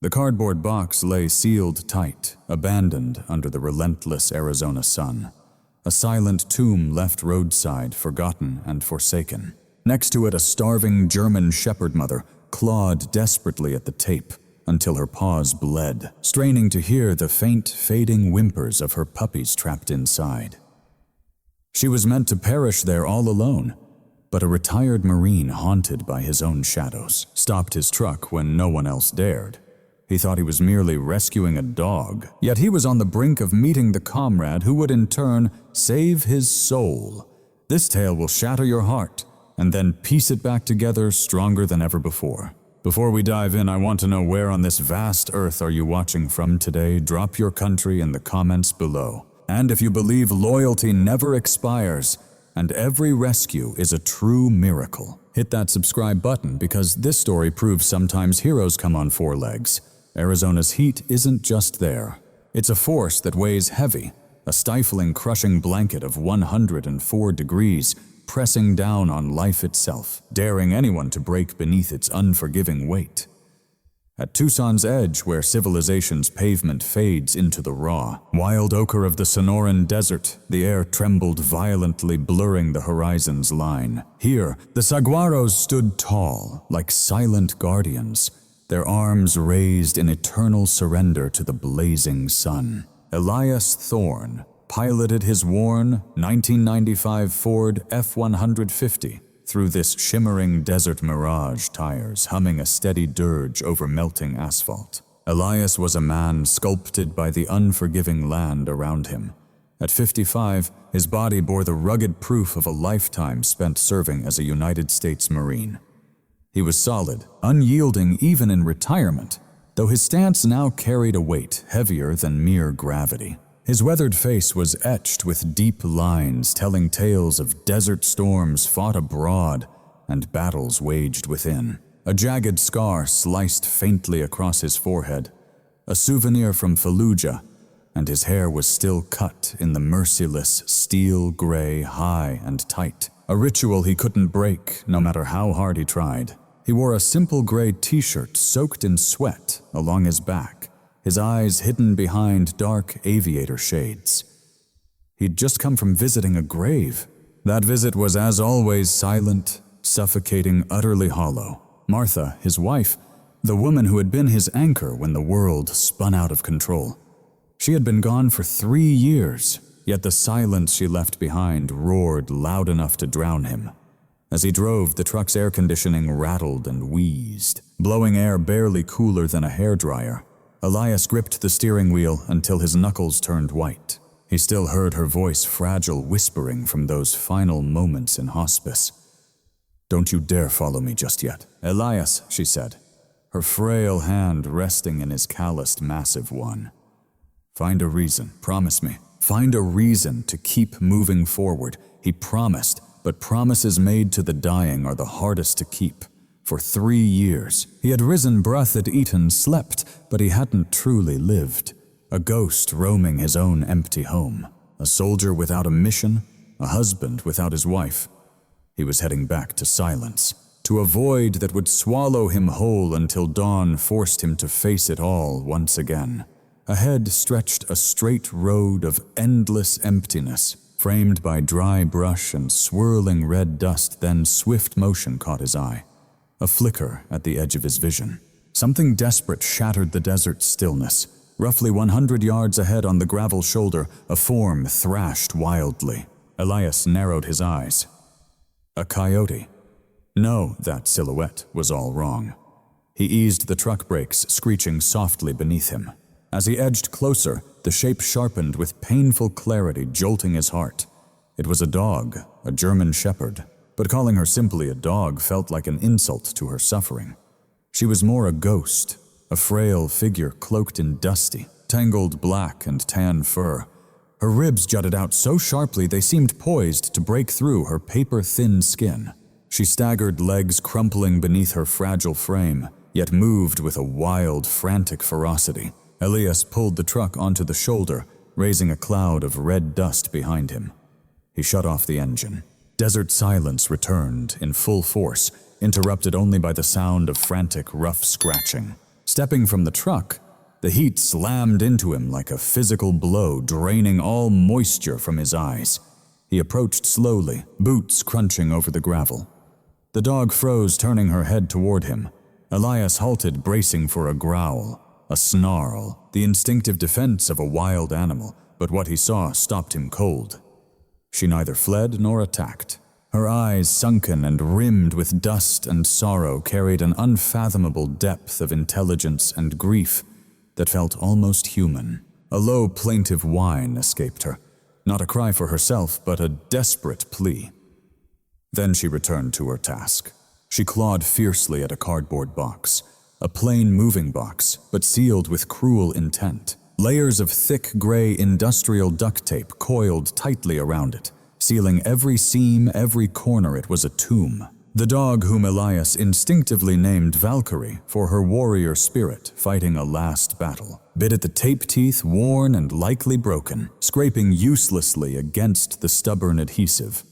The cardboard box lay sealed tight, abandoned under the relentless Arizona sun. A silent tomb left roadside, forgotten and forsaken. Next to it, a starving German shepherd mother clawed desperately at the tape until her paws bled, straining to hear the faint, fading whimpers of her puppies trapped inside. She was meant to perish there all alone, but a retired Marine haunted by his own shadows stopped his truck when no one else dared. He thought he was merely rescuing a dog, yet he was on the brink of meeting the comrade who would in turn save his soul. This tale will shatter your heart, and then piece it back together stronger than ever before. Before we dive in, I want to know where on this vast earth are you watching from today? Drop your country in the comments below. And if you believe loyalty never expires, and every rescue is a true miracle, hit that subscribe button because this story proves sometimes heroes come on four legs. Arizona's heat isn't just there. It's a force that weighs heavy, a stifling, crushing blanket of 104 degrees, pressing down on life itself, daring anyone to break beneath its unforgiving weight. At Tucson's edge, where civilization's pavement fades into the raw, wild ochre of the Sonoran Desert, the air trembled violently, blurring the horizon's line. Here, the saguaros stood tall, like silent guardians, their arms raised in eternal surrender to the blazing sun. Elias Thorne piloted his worn 1995 Ford F-150 through this shimmering desert mirage, tires humming a steady dirge over melting asphalt. Elias was a man sculpted by the unforgiving land around him. At 55, his body bore the rugged proof of a lifetime spent serving as a United States Marine. He was solid, unyielding even in retirement, though his stance now carried a weight heavier than mere gravity. His weathered face was etched with deep lines telling tales of desert storms fought abroad and battles waged within. A jagged scar sliced faintly across his forehead, a souvenir from Fallujah, and his hair was still cut in the merciless steel gray, high and tight, a ritual he couldn't break no matter how hard he tried. He wore a simple gray t-shirt soaked in sweat along his back, his eyes hidden behind dark aviator shades. He'd just come from visiting a grave. That visit was, as always, silent, suffocating, utterly hollow. Martha, his wife, the woman who had been his anchor when the world spun out of control. She had been gone for 3 years, yet the silence she left behind roared loud enough to drown him. As he drove, the truck's air conditioning rattled and wheezed, blowing air barely cooler than a hairdryer. Elias gripped the steering wheel until his knuckles turned white. He still heard her voice, fragile, whispering from those final moments in hospice. "Don't you dare follow me just yet." "Elias," she said, her frail hand resting in his calloused, massive one. "Find a reason, promise me. Find a reason to keep moving forward." He promised, but promises made to the dying are the hardest to keep. For 3 years, he had risen, breath had eaten, slept, but he hadn't truly lived. A ghost roaming his own empty home. A soldier without a mission, a husband without his wife. He was heading back to silence, to a void that would swallow him whole until dawn forced him to face it all once again. Ahead stretched a straight road of endless emptiness, framed by dry brush and swirling red dust. Then swift motion caught his eye. A flicker at the edge of his vision. Something desperate shattered the desert stillness. Roughly 100 yards ahead on the gravel shoulder, a form thrashed wildly. Elias narrowed his eyes. A coyote. No, that silhouette was all wrong. He eased the truck brakes, screeching softly beneath him. As he edged closer, the shape sharpened with painful clarity, jolting his heart. It was a dog, a German shepherd, but calling her simply a dog felt like an insult to her suffering. She was more a ghost, a frail figure cloaked in dusty, tangled black and tan fur. Her ribs jutted out so sharply they seemed poised to break through her paper-thin skin. She staggered, legs crumpling beneath her fragile frame, yet moved with a wild, frantic ferocity. Elias pulled the truck onto the shoulder, raising a cloud of red dust behind him. He shut off the engine. Desert silence returned in full force, interrupted only by the sound of frantic, rough scratching. Stepping from the truck, the heat slammed into him like a physical blow, draining all moisture from his eyes. He approached slowly, boots crunching over the gravel. The dog froze, turning her head toward him. Elias halted, bracing for a growl, a snarl, the instinctive defense of a wild animal, but what he saw stopped him cold. She neither fled nor attacked. Her eyes, sunken and rimmed with dust and sorrow, carried an unfathomable depth of intelligence and grief that felt almost human. A low, plaintive whine escaped her, not a cry for herself, but a desperate plea. Then she returned to her task. She clawed fiercely at a cardboard box, a plain moving box, but sealed with cruel intent. Layers of thick gray industrial duct tape coiled tightly around it, sealing every seam, every corner. It was a tomb. The dog, whom Elias instinctively named Valkyrie for her warrior spirit fighting a last battle, bit at the tape teeth, worn and likely broken, scraping uselessly against the stubborn adhesive.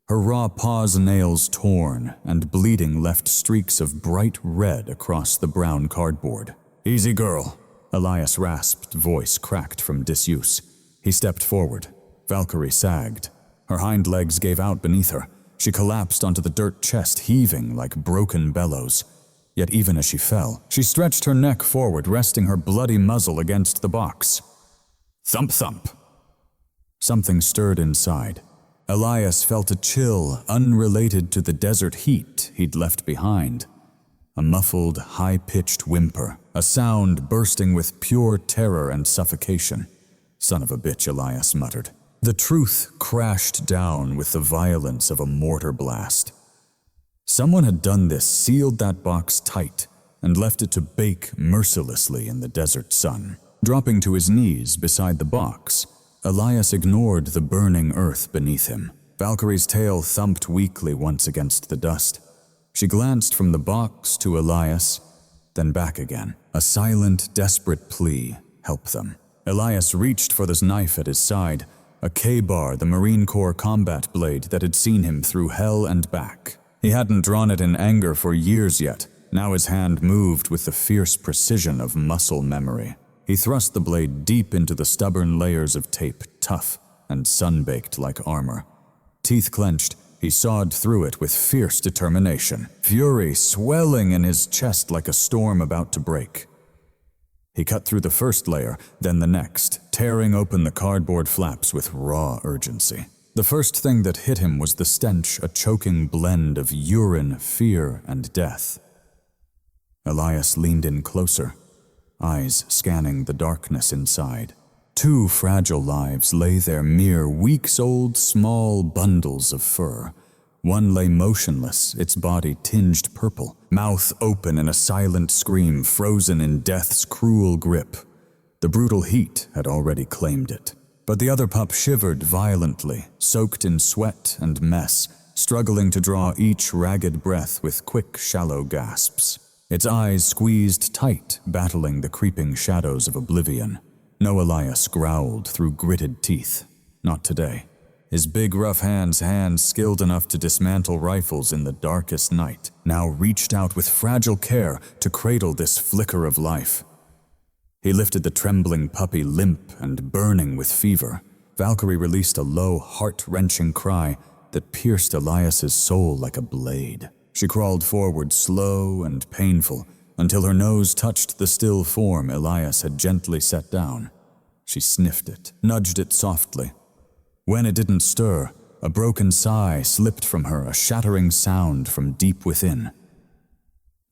Her raw paws nails torn and bleeding left streaks of bright red across the brown cardboard. "Easy, girl," Elias' rasped voice cracked from disuse. He stepped forward. Valkyrie sagged. Her hind legs gave out beneath her. She collapsed onto the dirt chest, heaving like broken bellows. Yet even as she fell, she stretched her neck forward, resting her bloody muzzle against the box. Thump, thump. Something stirred inside. Elias felt a chill unrelated to the desert heat he'd left behind. A muffled, high-pitched whimper, a sound bursting with pure terror and suffocation. "Son of a bitch," Elias muttered. The truth crashed down with the violence of a mortar blast. Someone had done this, sealed that box tight, and left it to bake mercilessly in the desert sun. Dropping to his knees beside the box, Elias ignored the burning earth beneath him. Valkyrie's tail thumped weakly once against the dust. She glanced from the box to Elias, then back again. A silent, desperate plea, "Help them." Elias reached for the knife at his side, a K-bar, the Marine Corps combat blade that had seen him through hell and back. He hadn't drawn it in anger for years yet. Now his hand moved with the fierce precision of muscle memory. He thrust the blade deep into the stubborn layers of tape, tough and sun-baked like armor. Teeth clenched, he sawed through it with fierce determination, fury swelling in his chest like a storm about to break. He cut through the first layer, then the next, tearing open the cardboard flaps with raw urgency. The first thing that hit him was the stench, a choking blend of urine, fear, and death. Elias leaned in closer, eyes scanning the darkness inside. Two fragile lives lay there, mere weeks-old small bundles of fur. One lay motionless, its body tinged purple, mouth open in a silent scream, frozen in death's cruel grip. The brutal heat had already claimed it. But the other pup shivered violently, soaked in sweat and mess, struggling to draw each ragged breath with quick, shallow gasps. Its eyes squeezed tight, battling the creeping shadows of oblivion. No Elias growled through gritted teeth. Not today. His big, rough hands skilled enough to dismantle rifles in the darkest night, now reached out with fragile care to cradle this flicker of life. He lifted the trembling puppy, limp and burning with fever. Valkyrie released a low, heart-wrenching cry that pierced Elias's soul like a blade. She crawled forward, slow and painful, until her nose touched the still form Elias had gently set down. She sniffed it, nudged it softly. When it didn't stir, a broken sigh slipped from her, a shattering sound from deep within.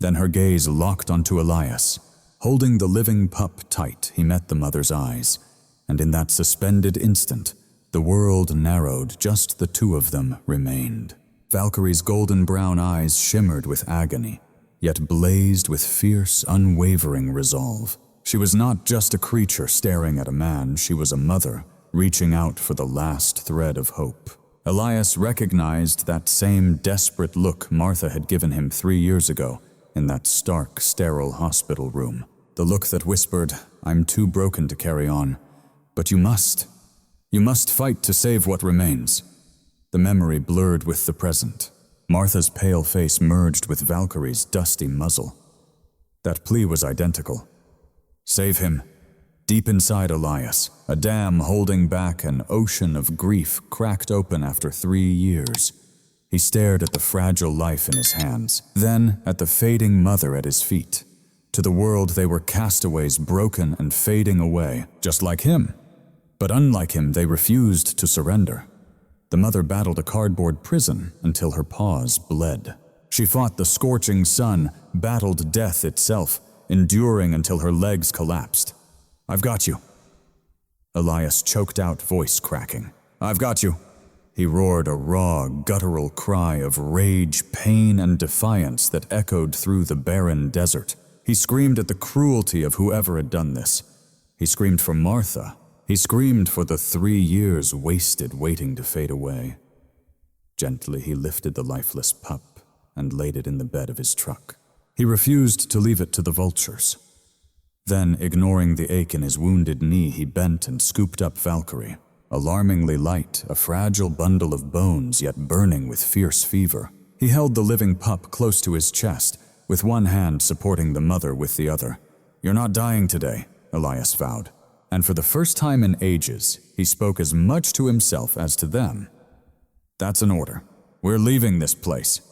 Then her gaze locked onto Elias. Holding the living pup tight, he met the mother's eyes, and in that suspended instant, the world narrowed, just the two of them remained. Valkyrie's golden brown eyes shimmered with agony, yet blazed with fierce, unwavering resolve. She was not just a creature staring at a man, she was a mother, reaching out for the last thread of hope. Elias recognized that same desperate look Martha had given him 3 years ago in that stark, sterile hospital room. The look that whispered, "I'm too broken to carry on, but you must. You must fight to save what remains." The memory blurred with the present. Martha's pale face merged with Valkyrie's dusty muzzle. That plea was identical. Save him. Deep inside Elias, a dam holding back an ocean of grief cracked open after 3 years. He stared at the fragile life in his hands, then at the fading mother at his feet. To the world they were castaways, broken and fading away, just like him. But unlike him, they refused to surrender. The mother battled a cardboard prison until her paws bled. She fought the scorching sun, battled death itself, enduring until her legs collapsed. "I've got you." Elias choked out, voice cracking. "I've got you." He roared a raw, guttural cry of rage, pain, and defiance that echoed through the barren desert. He screamed at the cruelty of whoever had done this. He screamed for Martha. He screamed for the 3 years wasted waiting to fade away. Gently he lifted the lifeless pup and laid it in the bed of his truck. He refused to leave it to the vultures. Then, ignoring the ache in his wounded knee, he bent and scooped up Valkyrie. Alarmingly light, a fragile bundle of bones yet burning with fierce fever. He held the living pup close to his chest, with one hand supporting the mother with the other. "You're not dying today," Elias vowed. And for the first time in ages, he spoke as much to himself as to them. "That's an order. We're leaving this place."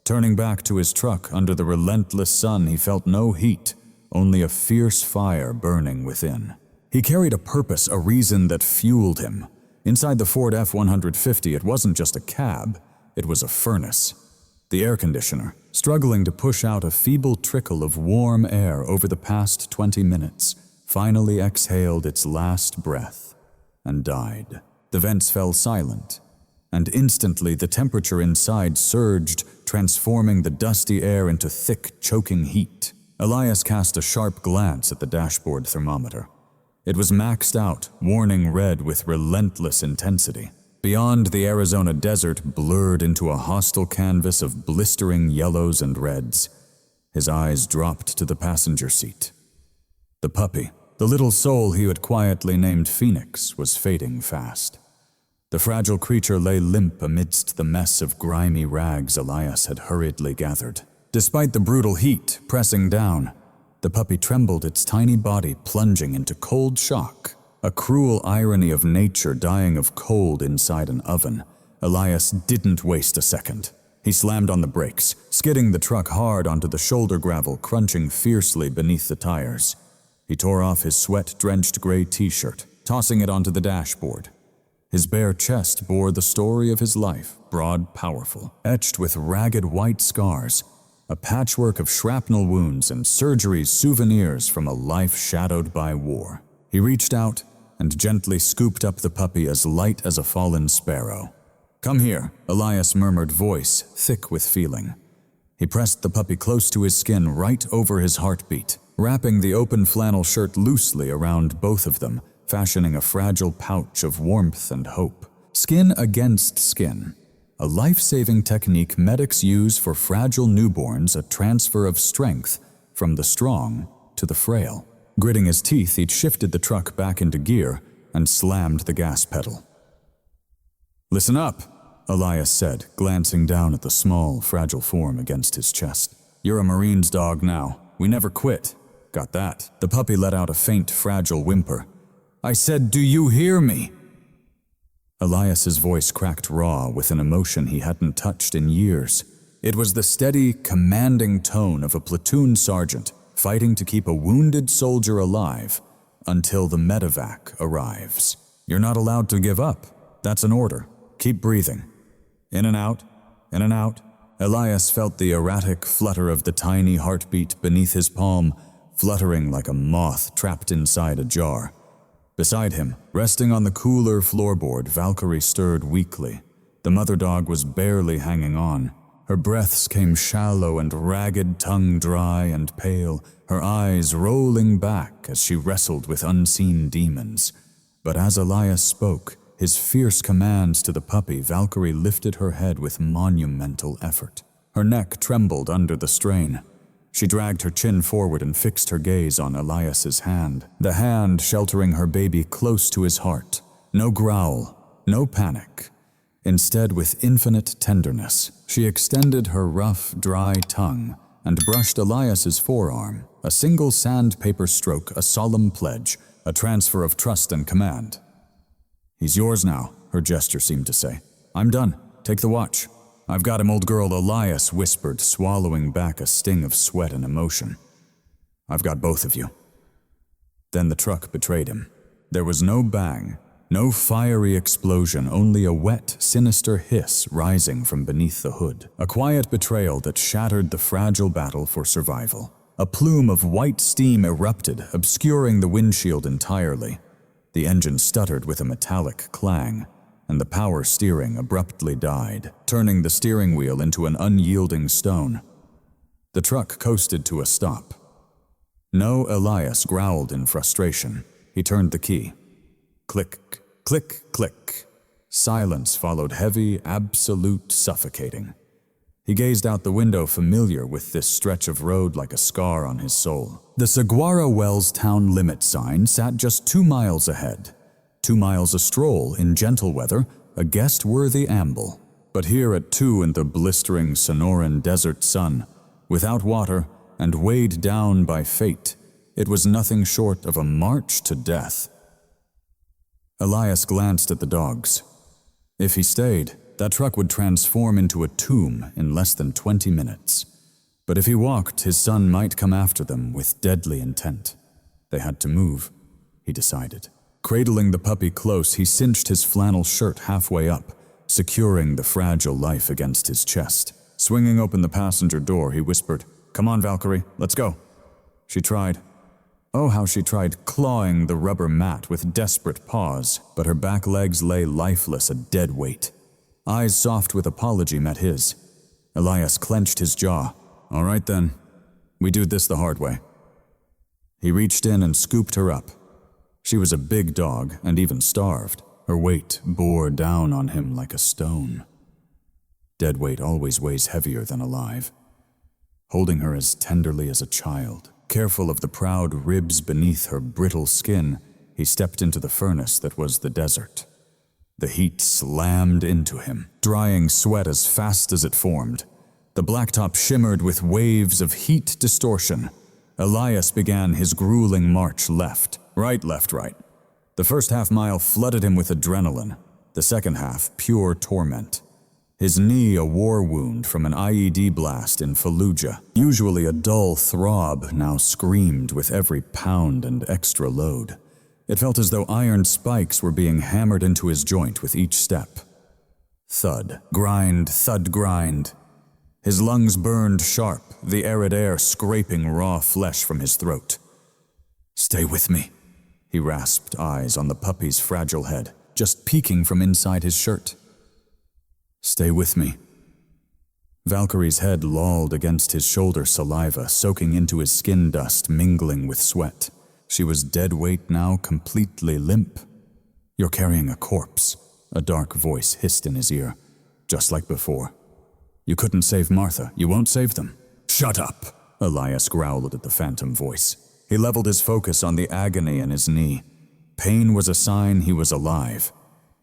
Turning back to his truck under the relentless sun, he felt no heat, only a fierce fire burning within. He carried a purpose, a reason that fueled him. Inside the Ford F-150, it wasn't just a cab, it was a furnace. The air conditioner, struggling to push out a feeble trickle of warm air over the past 20 minutes, finally exhaled its last breath and died. The vents fell silent, and instantly the temperature inside surged, transforming the dusty air into thick, choking heat. Elias cast a sharp glance at the dashboard thermometer. It was maxed out, warning red with relentless intensity. Beyond, the Arizona desert blurred into a hostile canvas of blistering yellows and reds. His eyes dropped to the passenger seat. The puppy, the little soul he had quietly named Phoenix, was fading fast. The fragile creature lay limp amidst the mess of grimy rags Elias had hurriedly gathered. Despite the brutal heat pressing down, the puppy trembled, its tiny body plunging into cold shock. A cruel irony of nature dying of cold inside an oven. Elias didn't waste a second. He slammed on the brakes, skidding the truck hard onto the shoulder gravel, crunching fiercely beneath the tires. He tore off his sweat-drenched gray t-shirt, tossing it onto the dashboard. His bare chest bore the story of his life, broad, powerful, etched with ragged white scars, a patchwork of shrapnel wounds and surgery's souvenirs from a life shadowed by war. He reached out and gently scooped up the puppy as light as a fallen sparrow. "Come here," Elias murmured, voice thick with feeling. He pressed the puppy close to his skin, right over his heartbeat, wrapping the open flannel shirt loosely around both of them, fashioning a fragile pouch of warmth and hope. Skin against skin. A life-saving technique medics use for fragile newborns, a transfer of strength from the strong to the frail. Gritting his teeth, he'd shifted the truck back into gear and slammed the gas pedal. "Listen up," Elias said, glancing down at the small, fragile form against his chest. "You're a Marine's dog now. We never quit. Got that?" The puppy let out a faint, fragile whimper. "I said, do you hear me?" Elias's voice cracked raw with an emotion he hadn't touched in years. It was the steady, commanding tone of a platoon sergeant fighting to keep a wounded soldier alive until the medevac arrives. "You're not allowed to give up. That's an order. Keep breathing. In and out, in and out." Elias felt the erratic flutter of the tiny heartbeat beneath his palm, fluttering like a moth trapped inside a jar. Beside him, resting on the cooler floorboard, Valkyrie stirred weakly. The mother dog was barely hanging on. Her breaths came shallow and ragged, tongue dry and pale, her eyes rolling back as she wrestled with unseen demons. But as Elias spoke, his fierce commands to the puppy, Valkyrie lifted her head with monumental effort. Her neck trembled under the strain. She dragged her chin forward and fixed her gaze on Elias's hand, the hand sheltering her baby close to his heart. No growl, no panic. Instead, with infinite tenderness, she extended her rough, dry tongue and brushed Elias's forearm, A single sandpaper stroke, a solemn pledge, a transfer of trust and command. "He's yours now," her gesture seemed to say. "I'm done. Take the watch." "I've got him, old girl," Elias whispered, swallowing back a sting of sweat and emotion. "I've got both of you." Then the truck betrayed him. There was no bang, no fiery explosion, only a wet, sinister hiss rising from beneath the hood. A quiet betrayal that shattered the fragile battle for survival. A plume of white steam erupted, obscuring the windshield entirely. The engine stuttered with a metallic clang, and the power steering abruptly died, turning the steering wheel into an unyielding stone. The truck coasted to a stop. No, Elias growled in frustration. He turned the key. Click, click, click. Silence followed, heavy, absolute, suffocating. He gazed out the window, familiar with this stretch of road like a scar on his soul. The Saguaro Wells town limit sign sat just 2 miles ahead. 2 miles a stroll in gentle weather, a guest-worthy amble. But here at 2 in the blistering Sonoran desert sun, without water and weighed down by fate, it was nothing short of a march to death. Elias glanced at the dogs. If he stayed, that truck would transform into a tomb in less than 20 minutes. But if he walked, his son might come after them with deadly intent. They had to move, he decided. Cradling the puppy close, he cinched his flannel shirt halfway up, securing the fragile life against his chest. Swinging open the passenger door, he whispered, "Come on, Valkyrie, let's go." She tried. Oh, how she tried, clawing the rubber mat with desperate paws, but her back legs lay lifeless, a dead weight. Eyes soft with apology met his. Elias clenched his jaw. "All right then, we do this the hard way." He reached in and scooped her up. She was a big dog and even starved. Her weight bore down on him like a stone. Dead weight always weighs heavier than alive. Holding her as tenderly as a child, careful of the proud ribs beneath her brittle skin, he stepped into the furnace that was the desert. The heat slammed into him, drying sweat as fast as it formed. The blacktop shimmered with waves of heat distortion. Elias began his grueling march left, right. The first half-mile flooded him with adrenaline, the second half pure torment. His knee a war wound from an IED blast in Fallujah. Usually a dull throb, now screamed with every pound and extra load. It felt as though iron spikes were being hammered into his joint with each step. Thud, thud, grind. His lungs burned sharp, the arid air scraping raw flesh from his throat. "Stay with me," he rasped, eyes on the puppy's fragile head, just peeking from inside his shirt. "Stay with me." Valkyrie's head lolled against his shoulder, saliva soaking into his skin dust, mingling with sweat. She was dead weight now, completely limp. "You're carrying a corpse," a dark voice hissed in his ear, just like before. "You couldn't save Martha. You won't save them." "Shut up," Elias growled at the phantom voice. He leveled his focus on the agony in his knee. Pain was a sign he was alive.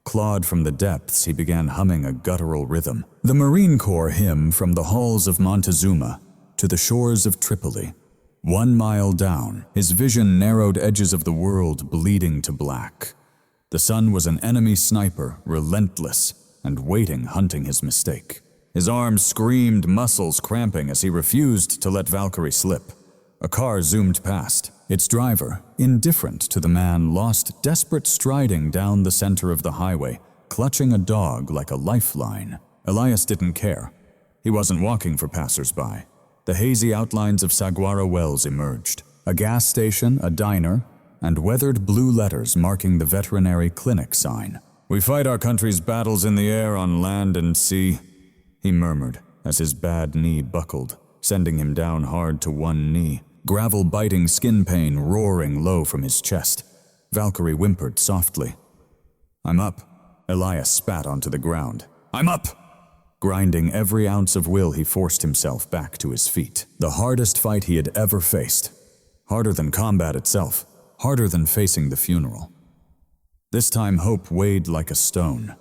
Clawed from the depths, he began humming a guttural rhythm. The Marine Corps hymn from the halls of Montezuma to the shores of Tripoli. 1 mile down, his vision narrowed edges of the world bleeding to black. The sun was an enemy sniper, relentless, and waiting, hunting his mistake. His arms screamed, muscles cramping as he refused to let Valkyrie slip. A car zoomed past. Its driver, indifferent to the man, lost desperate striding down the center of the highway, clutching a dog like a lifeline. Elias didn't care. He wasn't walking for passers-by. The hazy outlines of Saguaro Wells emerged. A gas station, a diner, and weathered blue letters marking the veterinary clinic sign. "We fight our country's battles in the air, on land and sea," he murmured as his bad knee buckled, sending him down hard to one knee. Gravel-biting skin pain roaring low from his chest. Valkyrie whimpered softly. "I'm up." Elias spat onto the ground. "I'm up!" Grinding every ounce of will, he forced himself back to his feet. The hardest fight he had ever faced. Harder than combat itself. Harder than facing the funeral. This time hope weighed like a stone.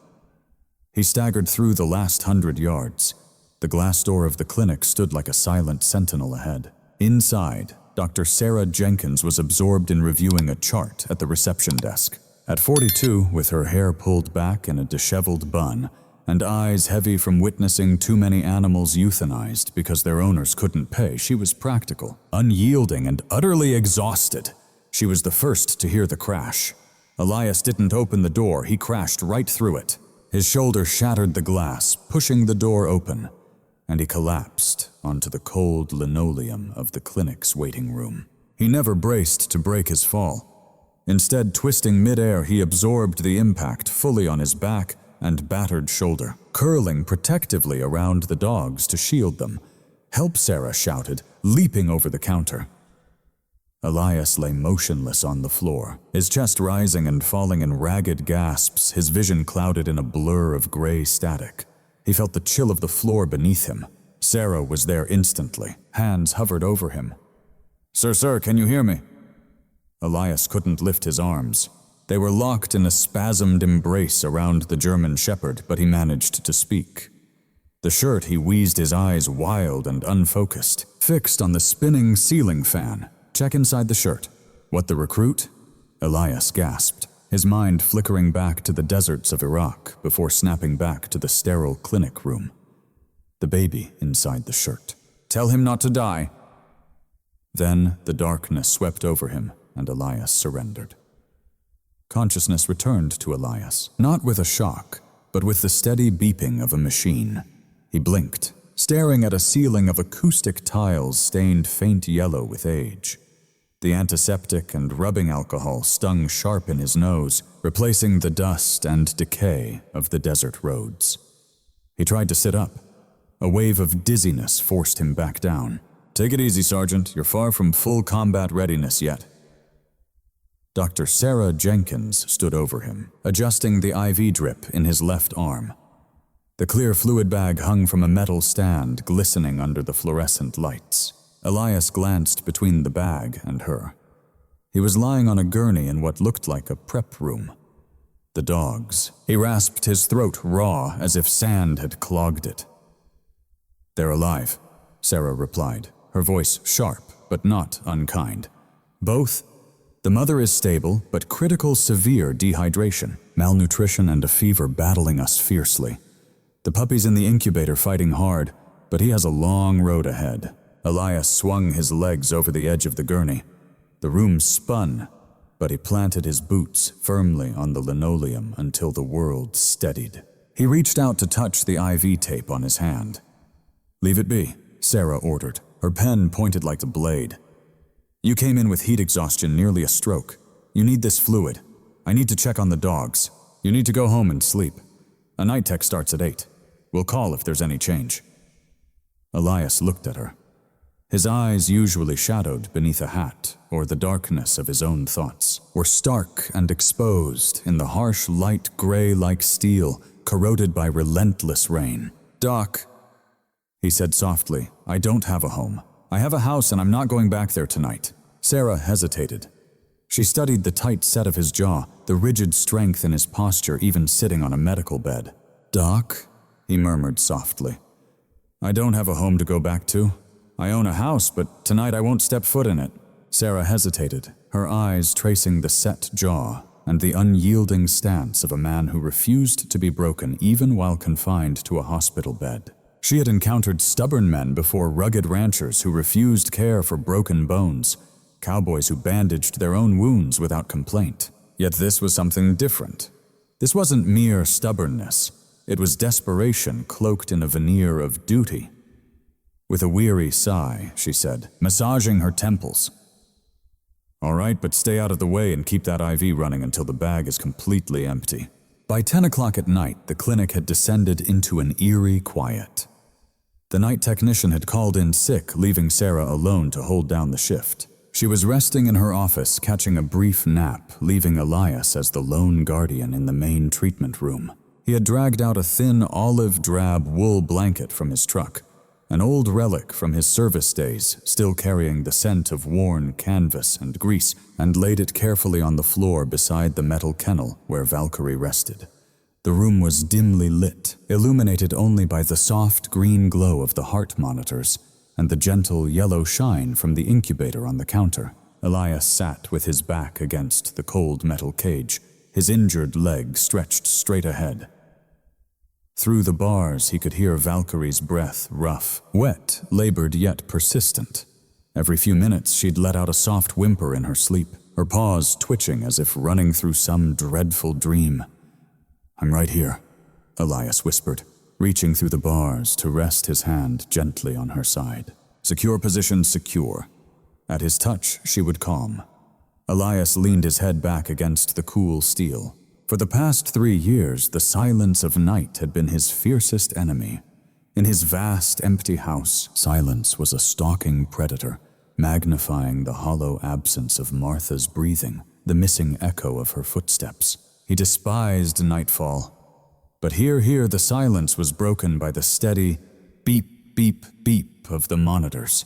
He staggered through the last 100 yards. The glass door of the clinic stood like a silent sentinel ahead. Inside, Dr. Sarah Jenkins was absorbed in reviewing a chart at the reception desk. At 42, with her hair pulled back in a disheveled bun, and eyes heavy from witnessing too many animals euthanized because their owners couldn't pay, she was practical, unyielding, and utterly exhausted. She was the first to hear the crash. Elias didn't open the door, he crashed right through it. His shoulder shattered the glass, pushing the door open, and he collapsed onto the cold linoleum of the clinic's waiting room. He never braced to break his fall. Instead, twisting midair, he absorbed the impact fully on his back and battered shoulder, curling protectively around the dogs to shield them. "Help!" Sarah shouted, leaping over the counter. Elias lay motionless on the floor, his chest rising and falling in ragged gasps, his vision clouded in a blur of gray static. He felt the chill of the floor beneath him. Sarah was there instantly. Hands hovered over him. Sir, can you hear me?" Elias couldn't lift his arms. They were locked in a spasmed embrace around the German shepherd, but he managed to speak. The shirt, he wheezed, his eyes wild and unfocused, fixed on the spinning ceiling fan. "Check inside the shirt." "What, the recruit?" Elias gasped, his mind flickering back to the deserts of Iraq before snapping back to the sterile clinic room. The baby inside the shirt. "Tell him not to die." Then the darkness swept over him, and Elias surrendered. Consciousness returned to Elias, not with a shock, but with the steady beeping of a machine. He blinked, staring at a ceiling of acoustic tiles stained faint yellow with age. The antiseptic and rubbing alcohol stung sharp in his nose, replacing the dust and decay of the desert roads. He tried to sit up. A wave of dizziness forced him back down. "Take it easy, Sergeant. You're far from full combat readiness yet." Dr. Sarah Jenkins stood over him, adjusting the IV drip in his left arm. The clear fluid bag hung from a metal stand, glistening under the fluorescent lights. Elias glanced between the bag and her. He was lying on a gurney in what looked like a prep room. The dogs. He rasped his throat raw, as if sand had clogged it. "They're alive," Sarah replied, her voice sharp but not unkind. "Both. The mother is stable, but critical severe dehydration, malnutrition, and a fever battling us fiercely. The puppy's in the incubator fighting hard, but he has a long road ahead." Elias swung his legs over the edge of the gurney. The room spun, but he planted his boots firmly on the linoleum until the world steadied. He reached out to touch the IV tape on his hand. "Leave it be," Sarah ordered, her pen pointed like a blade. "You came in with heat exhaustion, nearly a stroke. You need this fluid. I need to check on the dogs. You need to go home and sleep. A night tech starts at 8. We'll call if there's any change." Elias looked at her. His eyes, usually shadowed beneath a hat or the darkness of his own thoughts, were stark and exposed in the harsh light gray like steel, corroded by relentless rain. "Doc," he said softly, "I don't have a home. I have a house and I'm not going back there tonight." Sarah hesitated. She studied the tight set of his jaw, the rigid strength in his posture even sitting on a medical bed. "Doc," he murmured softly, "I don't have a home to go back to. I own a house, but tonight I won't step foot in it." Sarah hesitated, her eyes tracing the set jaw and the unyielding stance of a man who refused to be broken even while confined to a hospital bed. She had encountered stubborn men before, rugged ranchers who refused care for broken bones, cowboys who bandaged their own wounds without complaint. Yet this was something different. This wasn't mere stubbornness. It was desperation cloaked in a veneer of duty. With a weary sigh, she said, massaging her temples. "All right, but stay out of the way and keep that IV running until the bag is completely empty." By 10 o'clock at night, the clinic had descended into an eerie quiet. The night technician had called in sick, leaving Sarah alone to hold down the shift. She was resting in her office, catching a brief nap, leaving Elias as the lone guardian in the main treatment room. He had dragged out a thin olive-drab wool blanket from his truck, an old relic from his service days, still carrying the scent of worn canvas and grease, and laid it carefully on the floor beside the metal kennel where Valkyrie rested. The room was dimly lit, illuminated only by the soft green glow of the heart monitors, and the gentle yellow shine from the incubator on the counter. Elias sat with his back against the cold metal cage, his injured leg stretched straight ahead. Through the bars, he could hear Valkyrie's breath, rough, wet, labored yet persistent. Every few minutes, she'd let out a soft whimper in her sleep, her paws twitching as if running through some dreadful dream. "I'm right here," Elias whispered, reaching through the bars to rest his hand gently on her side. Secure position secure. At his touch, she would calm. Elias leaned his head back against the cool steel. For the past 3 years, the silence of night had been his fiercest enemy. In his vast, empty house, silence was a stalking predator, magnifying the hollow absence of Martha's breathing, the missing echo of her footsteps. He despised nightfall. But here, the silence was broken by the steady beep, beep, beep of the monitors.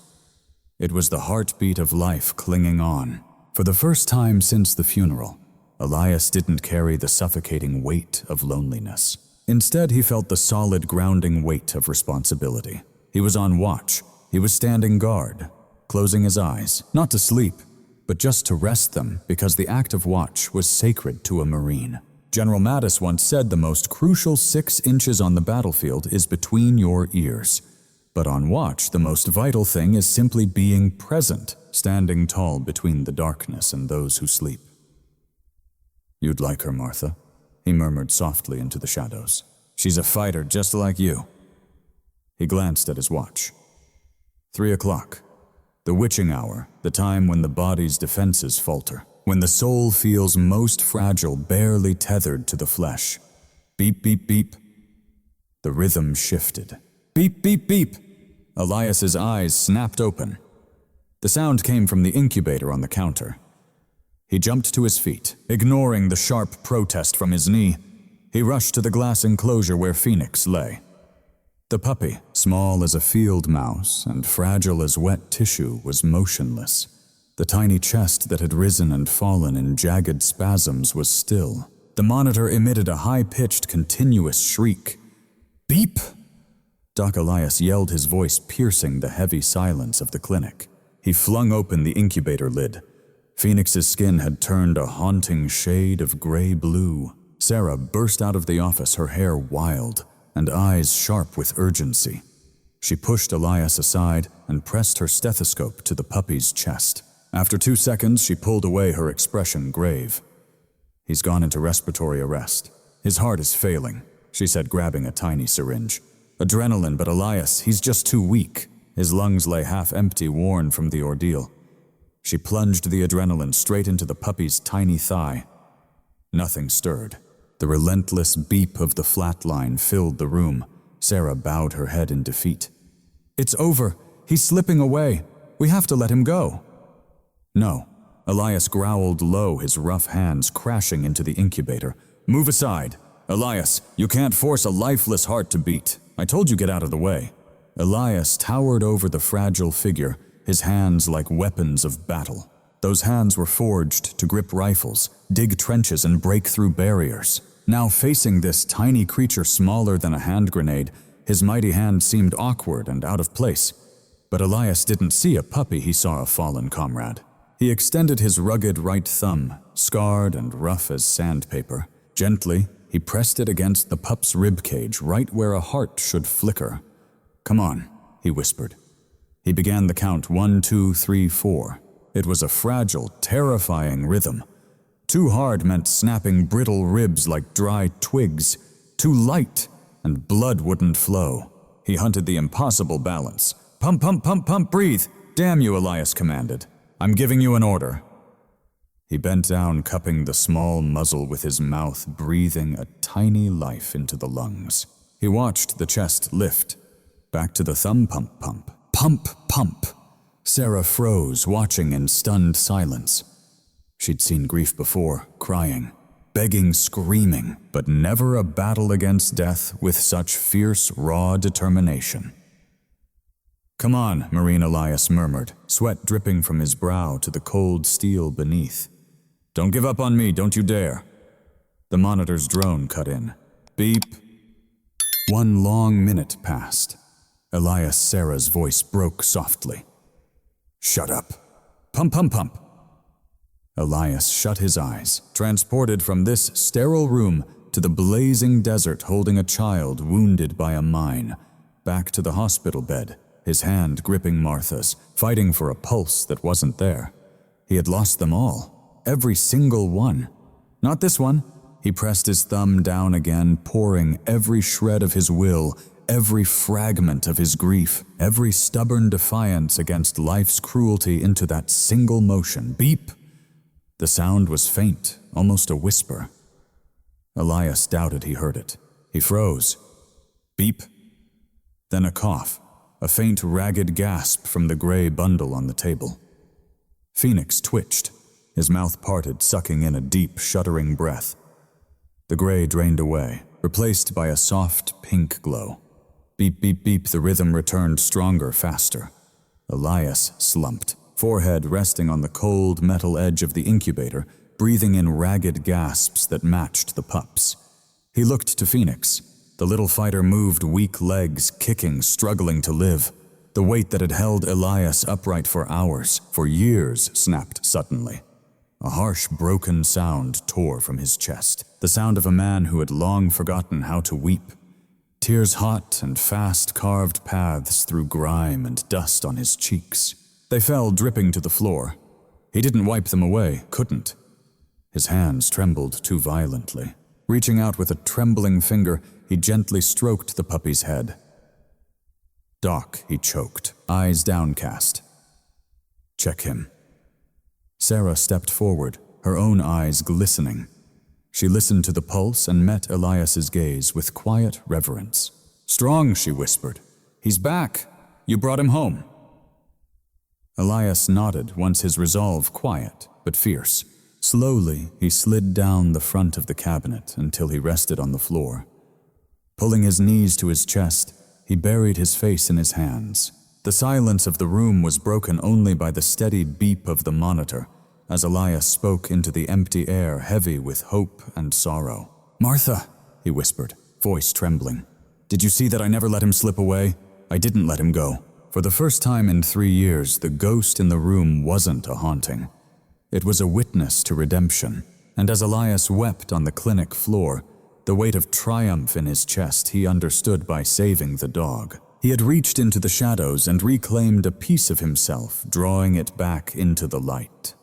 It was the heartbeat of life clinging on. For the first time since the funeral, Elias didn't carry the suffocating weight of loneliness. Instead, he felt the solid, grounding weight of responsibility. He was on watch. He was standing guard, closing his eyes, not to sleep, but just to rest them, because the act of watch was sacred to a Marine. General Mattis once said the most crucial 6 inches on the battlefield is between your ears. But on watch, the most vital thing is simply being present, standing tall between the darkness and those who sleep. "You'd like her, Martha," he murmured softly into the shadows. "She's a fighter just like you." He glanced at his watch. 3 o'clock. The witching hour, the time when the body's defenses falter, when the soul feels most fragile, barely tethered to the flesh. Beep, beep, beep. The rhythm shifted. Beep, beep, beep. Elias's eyes snapped open. The sound came from the incubator on the counter. He jumped to his feet, ignoring the sharp protest from his knee. He rushed to the glass enclosure where Phoenix lay. The puppy, small as a field mouse and fragile as wet tissue, was motionless. The tiny chest that had risen and fallen in jagged spasms was still. The monitor emitted a high-pitched, continuous shriek. "Beep!" Doc Elias yelled, his voice piercing the heavy silence of the clinic. He flung open the incubator lid. Phoenix's skin had turned a haunting shade of gray-blue. Sarah burst out of the office, her hair wild and eyes sharp with urgency. She pushed Elias aside and pressed her stethoscope to the puppy's chest. After 2 seconds, she pulled away, her expression grave. "He's gone into respiratory arrest. His heart is failing," she said, grabbing a tiny syringe. "Adrenaline, but Elias, he's just too weak." His lungs lay half-empty, worn from the ordeal. She plunged the adrenaline straight into the puppy's tiny thigh. Nothing stirred. The relentless beep of the flatline filled the room. Sarah bowed her head in defeat. "It's over. He's slipping away. We have to let him go." "No." Elias growled low, his rough hands crashing into the incubator. "Move aside. Elias, you can't force a lifeless heart to beat. I told you get out of the way." Elias towered over the fragile figure, his hands like weapons of battle. Those hands were forged to grip rifles, dig trenches, and break through barriers. Now facing this tiny creature smaller than a hand grenade, his mighty hand seemed awkward and out of place. But Elias didn't see a puppy, he saw a fallen comrade. He extended his rugged right thumb, scarred and rough as sandpaper. Gently, he pressed it against the pup's ribcage, right where a heart should flicker. "Come on," he whispered. He began the count 1, 2, 3, 4. It was a fragile, terrifying rhythm. Too hard meant snapping brittle ribs like dry twigs. Too light, and blood wouldn't flow. He hunted the impossible balance. "Pump, pump, pump, pump, breathe!" "Damn you," Elias commanded. "I'm giving you an order." He bent down, cupping the small muzzle with his mouth, breathing a tiny life into the lungs. He watched the chest lift. Back to the thumb pump pump. Pump, pump. Sarah froze, watching in stunned silence. She'd seen grief before, crying, begging, screaming, but never a battle against death with such fierce, raw determination. "Come on," Marine Elias murmured, sweat dripping from his brow to the cold steel beneath. "Don't give up on me, don't you dare." The monitor's drone cut in. Beep. 1 long minute passed. Elias Sarah's voice broke softly. "Shut up. Pump, pump, pump." Elias shut his eyes, transported from this sterile room to the blazing desert holding a child wounded by a mine, back to the hospital bed, his hand gripping Martha's, fighting for a pulse that wasn't there. He had lost them all, every single one. Not this one. He pressed his thumb down again, pouring every shred of his will, every fragment of his grief, every stubborn defiance against life's cruelty into that single motion. Beep! The sound was faint, almost a whisper. Elias doubted he heard it. He froze. Beep. Then a cough, a faint, ragged gasp from the gray bundle on the table. Phoenix twitched, his mouth parted, sucking in a deep, shuddering breath. The gray drained away, replaced by a soft, pink glow. Beep, beep, beep, the rhythm returned stronger, faster. Elias slumped, forehead resting on the cold metal edge of the incubator, breathing in ragged gasps that matched the pups. He looked to Phoenix. The little fighter moved weak legs, kicking, struggling to live. The weight that had held Elias upright for hours, for years, snapped suddenly. A harsh, broken sound tore from his chest, the sound of a man who had long forgotten how to weep. Tears hot and fast carved paths through grime and dust on his cheeks. They fell dripping to the floor. He didn't wipe them away, couldn't. His hands trembled too violently. Reaching out with a trembling finger, he gently stroked the puppy's head. "Doc," he choked, eyes downcast. "Check him." Sarah stepped forward, her own eyes glistening. She listened to the pulse and met Elias's gaze with quiet reverence. "Strong," she whispered. "He's back. You brought him home." Elias nodded, once his resolve quiet but fierce. Slowly, he slid down the front of the cabinet until he rested on the floor. Pulling his knees to his chest, he buried his face in his hands. The silence of the room was broken only by the steady beep of the monitor, as Elias spoke into the empty air, heavy with hope and sorrow. "Martha," he whispered, voice trembling. "Did you see that I never let him slip away? I didn't let him go." For the first time in 3 years, the ghost in the room wasn't a haunting. It was a witness to redemption, and as Elias wept on the clinic floor, the weight of triumph in his chest he understood by saving the dog. He had reached into the shadows and reclaimed a piece of himself, drawing it back into the light.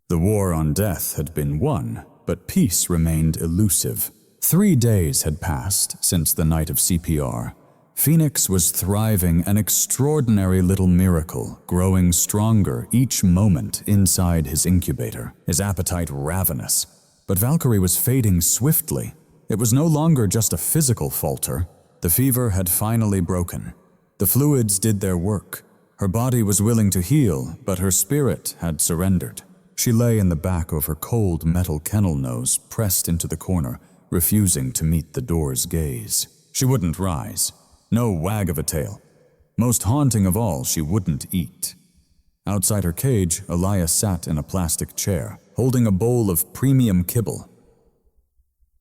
The war on death had been won, but peace remained elusive. 3 days had passed since the night of CPR. Phoenix was thriving, an extraordinary little miracle, growing stronger each moment inside his incubator, his appetite ravenous. But Valkyrie was fading swiftly. It was no longer just a physical falter. The fever had finally broken. The fluids did their work. Her body was willing to heal, but her spirit had surrendered. She lay in the back of her cold metal kennel nose, pressed into the corner, refusing to meet the door's gaze. She wouldn't rise. No wag of a tail. Most haunting of all, she wouldn't eat. Outside her cage, Elias sat in a plastic chair, holding a bowl of premium kibble.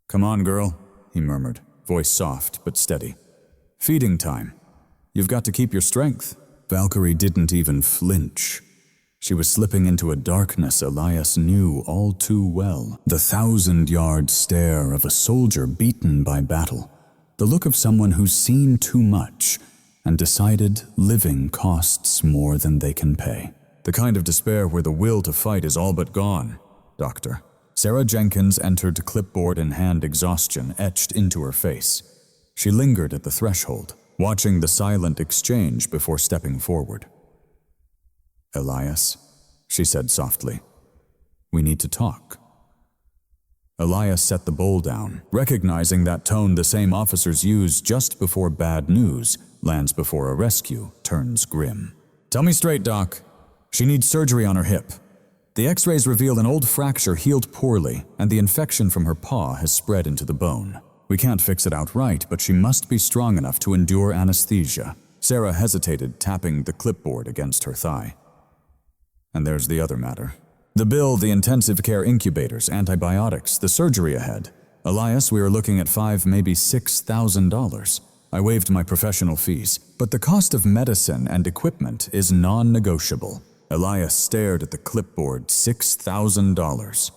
"Come on, girl," he murmured, voice soft but steady. "Feeding time. You've got to keep your strength." Valkyrie didn't even flinch. She was slipping into a darkness Elias knew all too well. The 1,000-yard stare of a soldier beaten by battle. The look of someone who's seen too much and decided living costs more than they can pay. The kind of despair where the will to fight is all but gone. "Doctor." Sarah Jenkins entered, clipboard in hand, exhaustion etched into her face. She lingered at the threshold, watching the silent exchange before stepping forward. "Elias," she said softly, "we need to talk." Elias set the bowl down, recognizing that tone the same officers use just before bad news lands before a rescue turns grim. "Tell me straight, Doc. She needs surgery on her hip. The x-rays reveal an old fracture healed poorly, and the infection from her paw has spread into the bone. We can't fix it outright, but she must be strong enough to endure anesthesia." Sarah hesitated, tapping the clipboard against her thigh. "And there's the other matter. The bill, the intensive care incubators, antibiotics, the surgery ahead. Elias, we are looking at $5,000, maybe $6,000. I waived my professional fees, but the cost of medicine and equipment is non-negotiable. Elias stared at the clipboard. $6,000.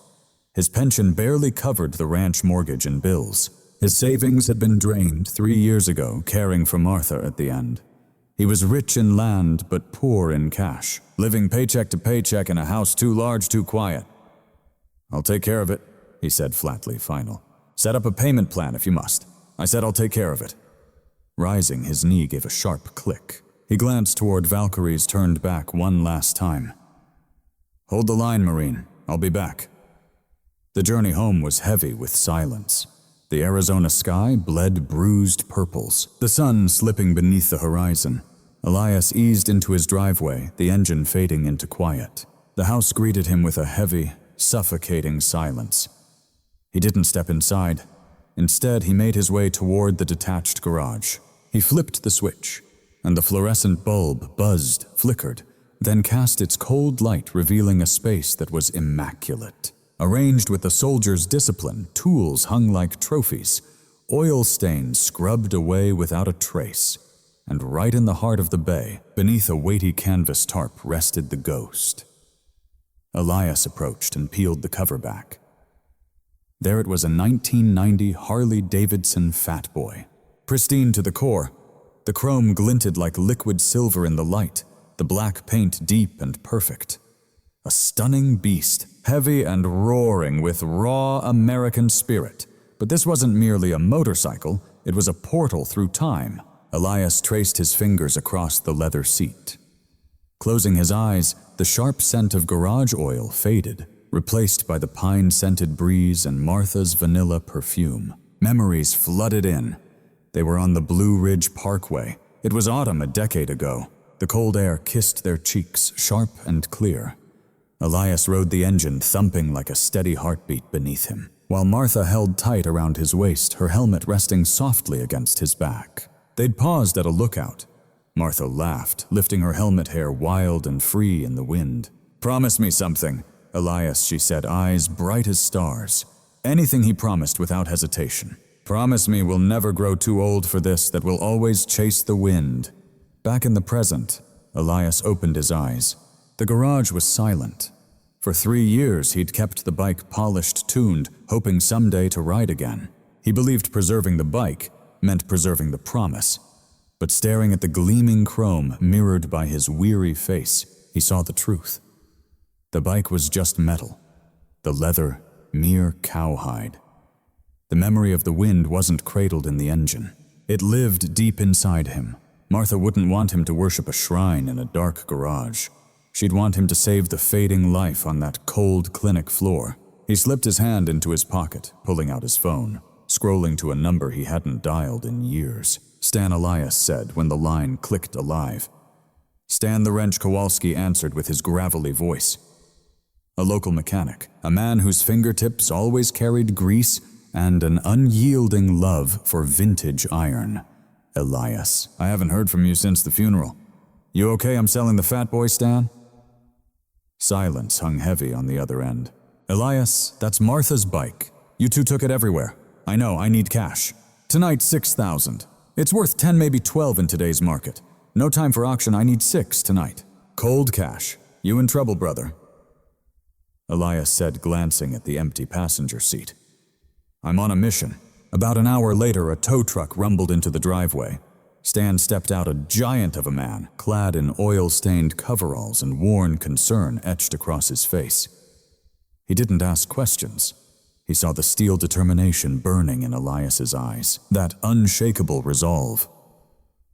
His pension barely covered the ranch mortgage and bills. His savings had been drained 3 years ago, caring for Martha at the end. He was rich in land, but poor in cash, living paycheck to paycheck in a house too large, too quiet. "I'll take care of it," he said flatly, final. "Set up a payment plan if you must. I said I'll take care of it." Rising, his knee gave a sharp click. He glanced toward Valkyrie's turned back one last time. "Hold the line, Marine. I'll be back." The journey home was heavy with silence. The Arizona sky bled bruised purples, the sun slipping beneath the horizon. Elias eased into his driveway, the engine fading into quiet. The house greeted him with a heavy, suffocating silence. He didn't step inside. Instead, he made his way toward the detached garage. He flipped the switch, and the fluorescent bulb buzzed, flickered, then cast its cold light, revealing a space that was immaculate. Arranged with a soldier's discipline, tools hung like trophies, oil stains scrubbed away without a trace, and right in the heart of the bay, beneath a weighty canvas tarp, rested the ghost. Elias approached and peeled the cover back. There it was, a 1990 Harley-Davidson Fat Boy. Pristine to the core, the chrome glinted like liquid silver in the light, the black paint deep and perfect. A stunning beast, heavy and roaring with raw American spirit. But this wasn't merely a motorcycle, it was a portal through time. Elias traced his fingers across the leather seat. Closing his eyes, the sharp scent of garage oil faded, replaced by the pine-scented breeze and Martha's vanilla perfume. Memories flooded in. They were on the Blue Ridge Parkway. It was autumn a decade ago. The cold air kissed their cheeks, sharp and clear. Elias rode the engine, thumping like a steady heartbeat beneath him, while Martha held tight around his waist, her helmet resting softly against his back. They'd paused at a lookout. Martha laughed, lifting her helmet hair wild and free in the wind. "Promise me something, Elias," she said, eyes bright as stars. Anything he promised without hesitation. "Promise me we'll never grow too old for this, that we'll always chase the wind." Back in the present, Elias opened his eyes. The garage was silent. For 3 years he'd kept the bike polished, tuned, hoping someday to ride again. He believed preserving the bike meant preserving the promise. But staring at the gleaming chrome mirrored by his weary face, he saw the truth. The bike was just metal. The leather, mere cowhide. The memory of the wind wasn't cradled in the engine. It lived deep inside him. Martha wouldn't want him to worship a shrine in a dark garage. She'd want him to save the fading life on that cold clinic floor. He slipped his hand into his pocket, pulling out his phone, scrolling to a number he hadn't dialed in years. Stan Elias said when the line clicked alive. Stan the Wrench Kowalski answered with his gravelly voice. A local mechanic, a man whose fingertips always carried grease and an unyielding love for vintage iron. "Elias, I haven't heard from you since the funeral. You okay I'm selling the Fat Boy, Stan?" Silence hung heavy on the other end. "Elias, that's Martha's bike. You two took it everywhere. I know, I need cash. Tonight, 6,000. It's worth 10, maybe 12 in today's market. No time for auction, I need 6 tonight. Cold cash. You in trouble, brother." Elias said, glancing at the empty passenger seat. "I'm on a mission." About an hour later, a tow truck rumbled into the driveway. Stan stepped out, a giant of a man, clad in oil-stained coveralls and worn concern etched across his face. He didn't ask questions. He saw the steel determination burning in Elias's eyes, that unshakable resolve.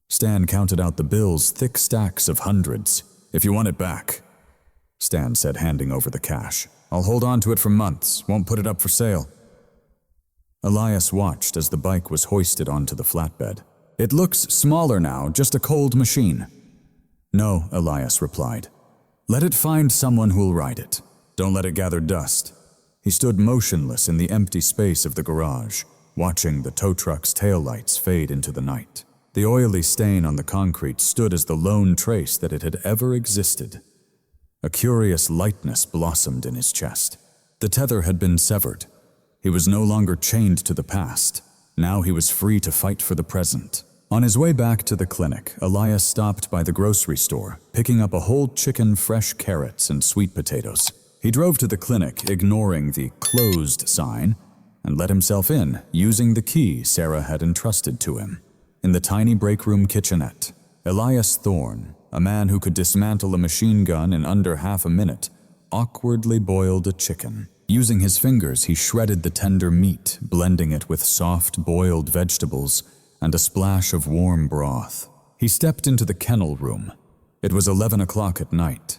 Stan counted out the bills, thick stacks of hundreds. "If you want it back," Stan said, handing over the cash. "I'll hold on to it for months, won't put it up for sale." Elias watched as the bike was hoisted onto the flatbed. "It looks smaller now, just a cold machine." "No," Elias replied. "Let it find someone who'll ride it. Don't let it gather dust." He stood motionless in the empty space of the garage, watching the tow truck's taillights fade into the night. The oily stain on the concrete stood as the lone trace that it had ever existed. A curious lightness blossomed in his chest. The tether had been severed. He was no longer chained to the past. Now he was free to fight for the present. On his way back to the clinic, Elias stopped by the grocery store, picking up a whole chicken, fresh carrots, and sweet potatoes. He drove to the clinic, ignoring the closed sign, and let himself in, using the key Sarah had entrusted to him. In the tiny break room kitchenette, Elias Thorne, a man who could dismantle a machine gun in under half a minute, awkwardly boiled a chicken. Using his fingers, he shredded the tender meat, blending it with soft boiled vegetables and a splash of warm broth. He stepped into the kennel room. It was 11 o'clock at night.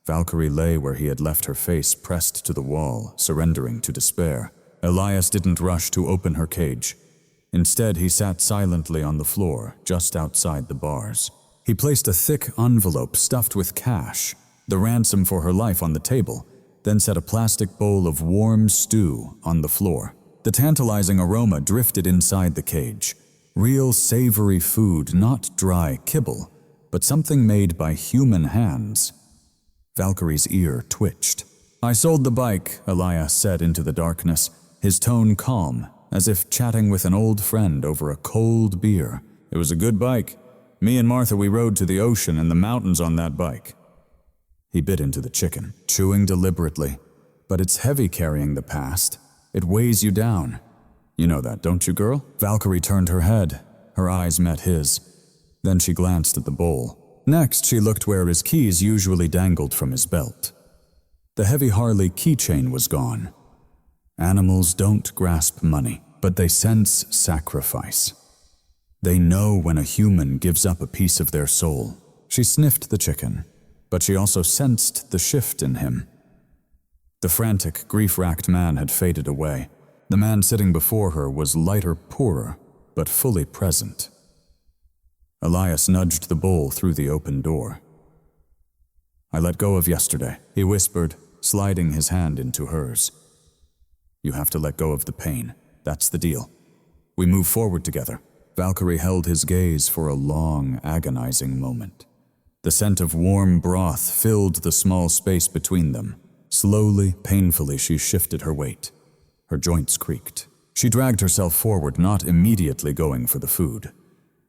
Valkyrie lay where he had left her, face pressed to the wall, surrendering to despair. Elias didn't rush to open her cage. Instead, he sat silently on the floor, just outside the bars. He placed a thick envelope stuffed with cash, the ransom for her life, on the table, then set a plastic bowl of warm stew on the floor. The tantalizing aroma drifted inside the cage. Real savory food, not dry kibble, but something made by human hands. Valkyrie's ear twitched. "I sold the bike," Elias said into the darkness, his tone calm, as if chatting with an old friend over a cold beer. "It was a good bike. Me and Martha, we rode to the ocean and the mountains on that bike." He bit into the chicken, chewing deliberately. "But it's heavy carrying the past. It weighs you down. You know that, don't you, girl?" Valkyrie turned her head. Her eyes met his. Then she glanced at the bowl. Next, she looked where his keys usually dangled from his belt. The heavy Harley keychain was gone. Animals don't grasp money, but they sense sacrifice. They know when a human gives up a piece of their soul. She sniffed the chicken, but she also sensed the shift in him. The frantic, grief-racked man had faded away. The man sitting before her was lighter, poorer, but fully present. Elias nudged the bowl through the open door. "I let go of yesterday," he whispered, sliding his hand into hers. "You have to let go of the pain. That's the deal. We move forward together." Valkyrie held his gaze for a long, agonizing moment. The scent of warm broth filled the small space between them. Slowly, painfully, she shifted her weight. Her joints creaked. She dragged herself forward, not immediately going for the food.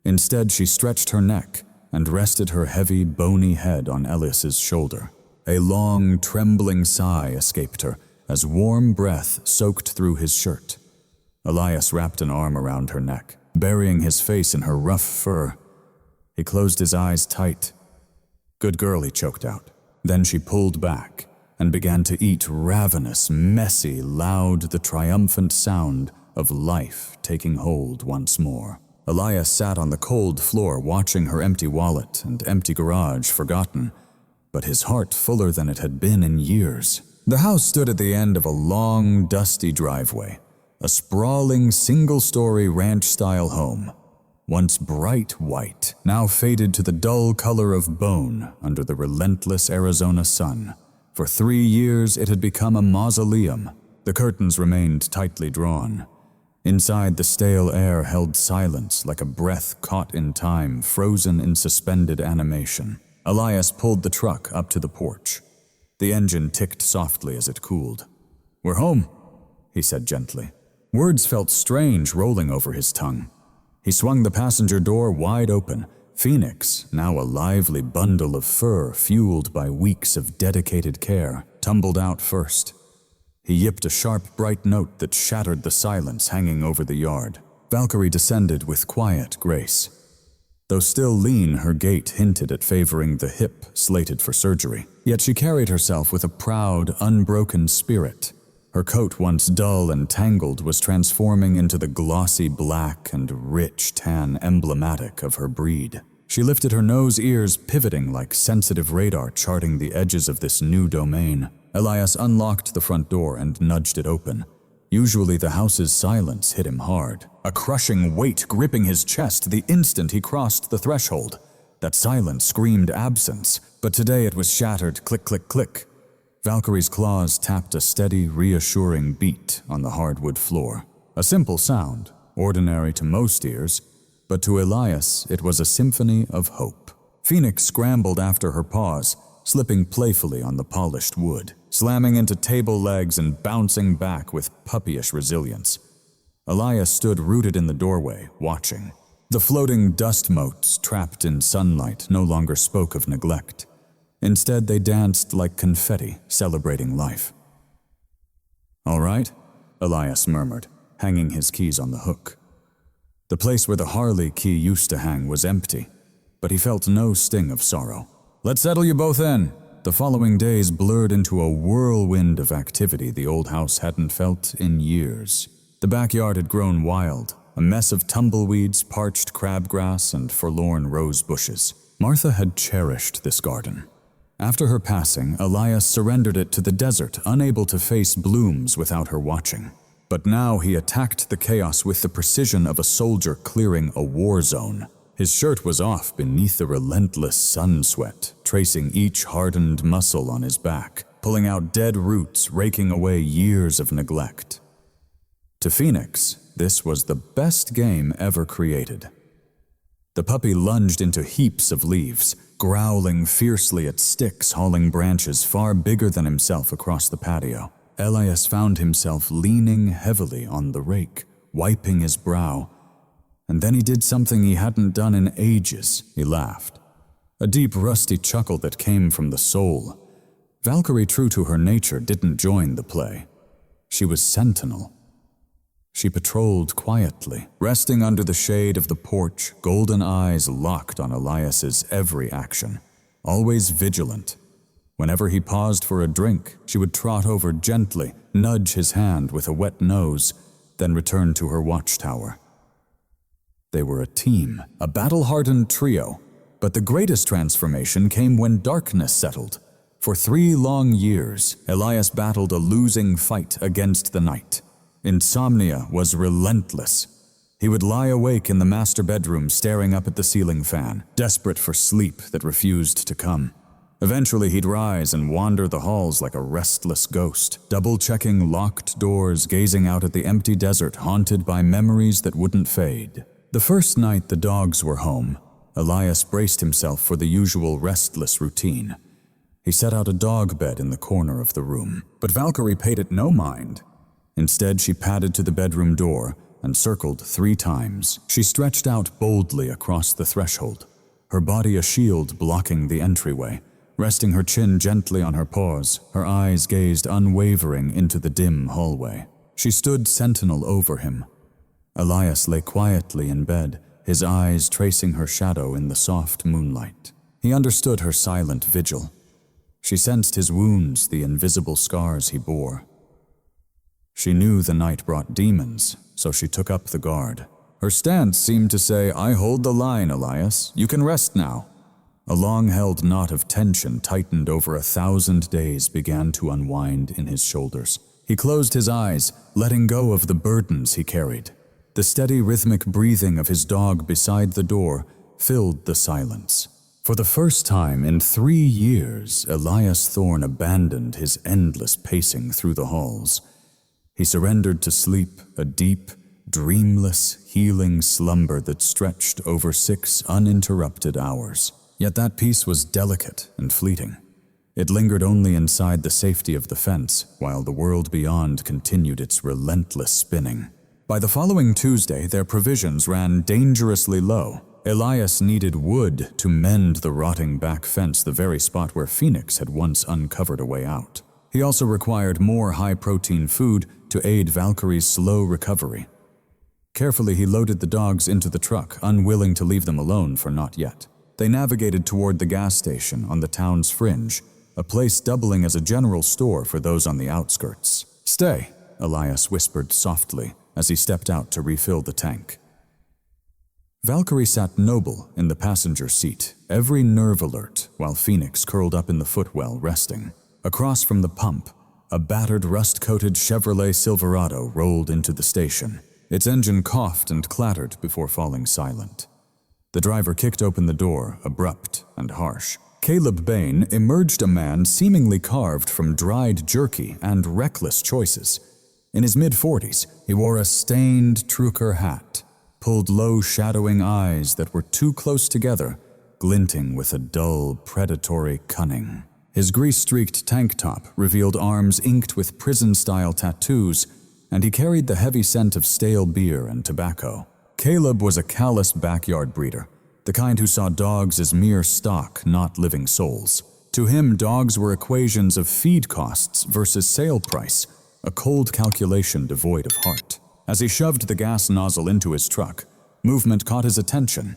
Instead, she stretched her neck and rested her heavy, bony head on Elias's shoulder. A long, trembling sigh escaped her as warm breath soaked through his shirt. Elias wrapped an arm around her neck, burying his face in her rough fur. He closed his eyes tight. "Good girl," he choked out. Then she pulled back and began to eat ravenous, messy, loud, the triumphant sound of life taking hold once more. Elias sat on the cold floor watching her empty wallet and empty garage forgotten, but his heart fuller than it had been in years. The house stood at the end of a long, dusty driveway, a sprawling, single-story ranch-style home. Once bright white, now faded to the dull color of bone under the relentless Arizona sun. For 3 years it had become a mausoleum. The curtains remained tightly drawn. Inside, the stale air held silence like a breath caught in time, frozen in suspended animation. Elias pulled the truck up to the porch. The engine ticked softly as it cooled. "We're home," he said gently. Words felt strange rolling over his tongue. He swung the passenger door wide open. Phoenix, now a lively bundle of fur fueled by weeks of dedicated care, tumbled out first. He yipped a sharp, bright note that shattered the silence hanging over the yard. Valkyrie descended with quiet grace. Though still lean, her gait hinted at favoring the hip slated for surgery. Yet she carried herself with a proud, unbroken spirit. Her coat, once dull and tangled, was transforming into the glossy black and rich tan emblematic of her breed. She lifted her nose, ears pivoting like sensitive radar charting the edges of this new domain. Elias unlocked the front door and nudged it open. Usually the house's silence hit him hard, a crushing weight gripping his chest the instant he crossed the threshold. That silence screamed absence, but today it was shattered click, click, click. Valkyrie's claws tapped a steady, reassuring beat on the hardwood floor. A simple sound, ordinary to most ears, but to Elias it was a symphony of hope. Phoenix scrambled after her paws, slipping playfully on the polished wood, slamming into table legs and bouncing back with puppyish resilience. Elias stood rooted in the doorway, watching. The floating dust motes trapped in sunlight no longer spoke of neglect. Instead, they danced like confetti, celebrating life. "All right," Elias murmured, hanging his keys on the hook. The place where the Harley key used to hang was empty, but he felt no sting of sorrow. "Let's settle you both in." The following days blurred into a whirlwind of activity the old house hadn't felt in years. The backyard had grown wild, a mess of tumbleweeds, parched crabgrass, and forlorn rose bushes. Martha had cherished this garden. After her passing, Elias surrendered it to the desert, unable to face blooms without her watching. But now he attacked the chaos with the precision of a soldier clearing a war zone. His shirt was off beneath the relentless sun sweat, tracing each hardened muscle on his back, pulling out dead roots, raking away years of neglect. To Phoenix, this was the best game ever created. The puppy lunged into heaps of leaves, growling fiercely at sticks hauling branches far bigger than himself across the patio. Elias found himself leaning heavily on the rake, wiping his brow. And then he did something he hadn't done in ages. He laughed. A deep, rusty chuckle that came from the soul. Valkyrie, true to her nature, didn't join the play. She was sentinel. She patrolled quietly, resting under the shade of the porch, golden eyes locked on Elias's every action, always vigilant. Whenever he paused for a drink, she would trot over gently, nudge his hand with a wet nose, then return to her watchtower. They were a team, a battle-hardened trio, but the greatest transformation came when darkness settled. For 3 long years, Elias battled a losing fight against the night. Insomnia was relentless. He would lie awake in the master bedroom staring up at the ceiling fan, desperate for sleep that refused to come. Eventually he'd rise and wander the halls like a restless ghost, double-checking locked doors, gazing out at the empty desert haunted by memories that wouldn't fade. The first night the dogs were home, Elias braced himself for the usual restless routine. He set out a dog bed in the corner of the room, but Valkyrie paid it no mind. Instead, she padded to the bedroom door and circled 3 times. She stretched out boldly across the threshold, her body a shield blocking the entryway. Resting her chin gently on her paws, her eyes gazed unwavering into the dim hallway. She stood sentinel over him. Elias lay quietly in bed, his eyes tracing her shadow in the soft moonlight. He understood her silent vigil. She sensed his wounds, the invisible scars he bore. She knew the night brought demons, so she took up the guard. Her stance seemed to say, "I hold the line, Elias. You can rest now." A long-held knot of tension tightened over 1,000 days began to unwind in his shoulders. He closed his eyes, letting go of the burdens he carried. The steady rhythmic breathing of his dog beside the door filled the silence. For the first time in 3 years, Elias Thorne abandoned his endless pacing through the halls. He surrendered to sleep, a deep, dreamless, healing slumber that stretched over 6 uninterrupted hours. Yet that peace was delicate and fleeting. It lingered only inside the safety of the fence, while the world beyond continued its relentless spinning. By the following Tuesday, their provisions ran dangerously low. Elias needed wood to mend the rotting back fence, the very spot where Phoenix had once uncovered a way out. He also required more high-protein food to aid Valkyrie's slow recovery. Carefully, he loaded the dogs into the truck, unwilling to leave them alone for not yet. They navigated toward the gas station on the town's fringe, a place doubling as a general store for those on the outskirts. "Stay," Elias whispered softly as he stepped out to refill the tank. Valkyrie sat noble in the passenger seat, every nerve alert, while Phoenix curled up in the footwell resting. Across from the pump, a battered, rust-coated Chevrolet Silverado rolled into the station. Its engine coughed and clattered before falling silent. The driver kicked open the door, abrupt and harsh. Caleb Bain emerged a man seemingly carved from dried jerky and reckless choices. In his mid-40s, he wore a stained trucker hat, pulled low shadowing eyes that were too close together, glinting with a dull, predatory cunning. His grease-streaked tank top revealed arms inked with prison-style tattoos, and he carried the heavy scent of stale beer and tobacco. Caleb was a callous backyard breeder, the kind who saw dogs as mere stock, not living souls. To him, dogs were equations of feed costs versus sale price, a cold calculation devoid of heart. As he shoved the gas nozzle into his truck, movement caught his attention.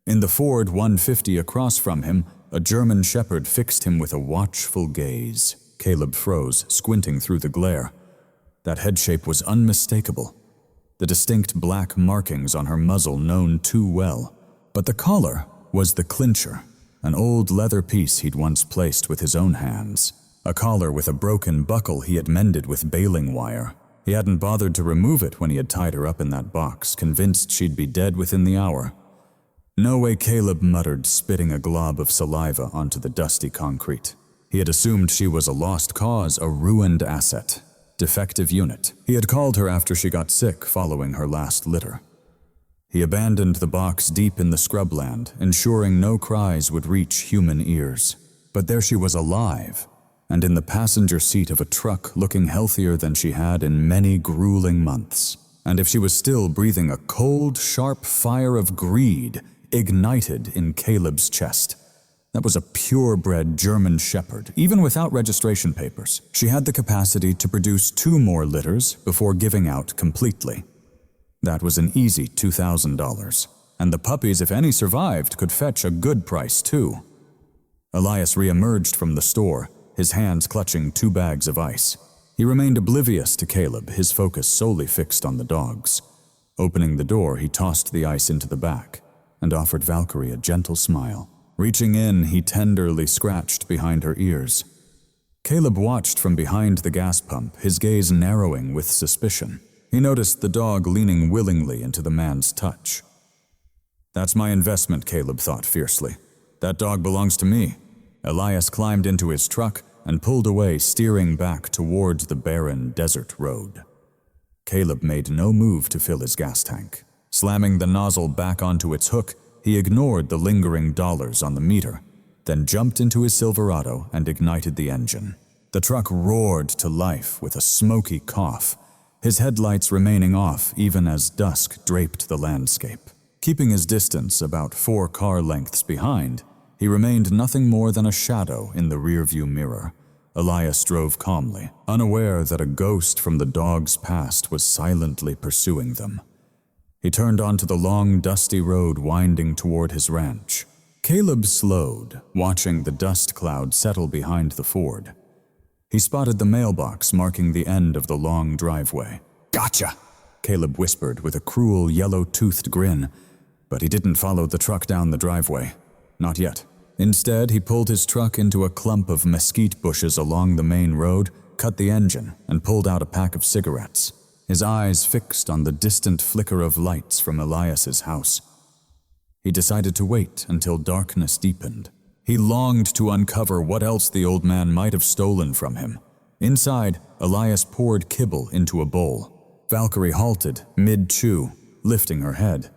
In the Ford 150 across from him, a German shepherd fixed him with a watchful gaze. Caleb froze, squinting through the glare. That head shape was unmistakable, the distinct black markings on her muzzle known too well. But the collar was the clincher, an old leather piece he'd once placed with his own hands. A collar with a broken buckle he had mended with baling wire. He hadn't bothered to remove it when he had tied her up in that box, convinced she'd be dead within the hour. "No way," Caleb muttered, spitting a glob of saliva onto the dusty concrete. He had assumed she was a lost cause, a ruined asset. Defective unit. He had called her after she got sick following her last litter. He abandoned the box deep in the scrubland, ensuring no cries would reach human ears. But there she was alive, and in the passenger seat of a truck, looking healthier than she had in many grueling months. And if she was still breathing, a cold, sharp fire of greed ignited in Caleb's chest. That was a purebred German shepherd, even without registration papers. She had the capacity to produce 2 more litters before giving out completely. That was an easy $2,000, and the puppies, if any survived, could fetch a good price too. Elias re-emerged from the store, his hands clutching 2 bags of ice. He remained oblivious to Caleb, his focus solely fixed on the dogs. Opening the door, he tossed the ice into the back and offered Valkyrie a gentle smile. Reaching in, he tenderly scratched behind her ears. Caleb watched from behind the gas pump, his gaze narrowing with suspicion. He noticed the dog leaning willingly into the man's touch. "That's my investment," Caleb thought fiercely. "That dog belongs to me." Elias climbed into his truck and pulled away, steering back towards the barren desert road. Caleb made no move to fill his gas tank. Slamming the nozzle back onto its hook, he ignored the lingering dollars on the meter, then jumped into his Silverado and ignited the engine. The truck roared to life with a smoky cough, his headlights remaining off even as dusk draped the landscape. Keeping his distance about 4 car lengths behind, he remained nothing more than a shadow in the rearview mirror. Elias drove calmly, unaware that a ghost from the dog's past was silently pursuing them. He turned onto the long, dusty road winding toward his ranch. Caleb slowed, watching the dust cloud settle behind the Ford. He spotted the mailbox marking the end of the long driveway. "Gotcha!" Caleb whispered with a cruel, yellow-toothed grin, but he didn't follow the truck down the driveway. Not yet. Instead, he pulled his truck into a clump of mesquite bushes along the main road, cut the engine, and pulled out a pack of cigarettes, his eyes fixed on the distant flicker of lights from Elias's house. He decided to wait until darkness deepened. He longed to uncover what else the old man might have stolen from him. Inside, Elias poured kibble into a bowl. Valkyrie halted, mid-chew, lifting her head.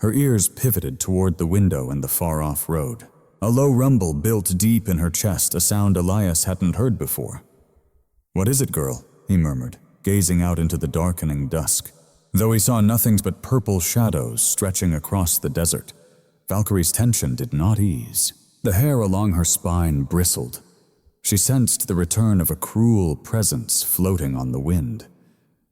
Her ears pivoted toward the window and the far-off road. A low rumble built deep in her chest, a sound Elias hadn't heard before. "What is it, girl?" he murmured, gazing out into the darkening dusk. Though he saw nothing but purple shadows stretching across the desert, Valkyrie's tension did not ease. The hair along her spine bristled. She sensed the return of a cruel presence floating on the wind.